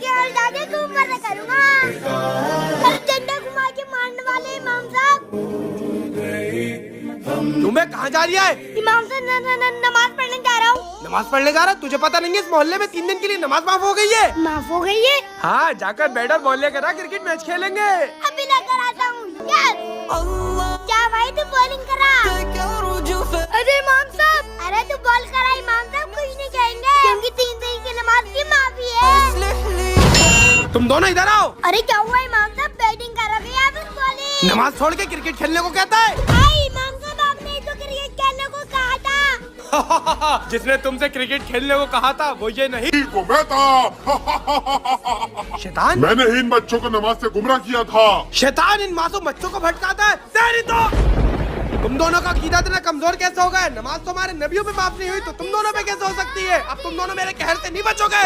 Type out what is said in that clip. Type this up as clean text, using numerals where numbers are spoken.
आपके और दादी को ऊपर करूँगा। झंडा घुमा के मारने वाले इमाम साहब। तुम्हें कहाँ जा रही है? इमाम साहब नमाज पढ़ने जा रहा हूँ। नमाज पढ़ने जा रहा? तुझे पता नहीं है इस मोहल्ले में 3 दिन के लिए नमाज माफ हो गई है। माफ हो गई है? हाँ, जाकर बैठ और मोहल्ले करा क्रिकेट मैच खेलेंगे। अभी लेकर आता हूँ। क्या भाई तू बॉलिंग करा? अरे इमाम साहब, अरे तू बॉल करा। इमाम साहब कुछ नहीं कहेंगे क्योंकि 3 दिन की नमाज की माफी है। तुम दोनों इधर आओ। अरे क्या हुआ इमाम साहब? बैटिंग करोगे या फिर बॉलिंग? नमाज छोड़ के क्रिकेट खेलने को कहता है। इमाम साहब आपने तो क्रिकेट खेलने को कहा था। जिसने तुमसे क्रिकेट खेलने को कहा था वो ये नहीं को मैं था। शैतान। मैंने इन बच्चों को नमाज से गुमराह किया था। शैतान इन मासूम बच्चों को भटकाता है। तेरी तो तुम दोनों का अकीदा इतना कमजोर कैसे हो गया? नमाज तो हमारे नबियों पे माफ नहीं हुई तो तुम दोनों पे कैसे हो सकती है? अब तुम दोनों मेरे कहर से नहीं बचोगे।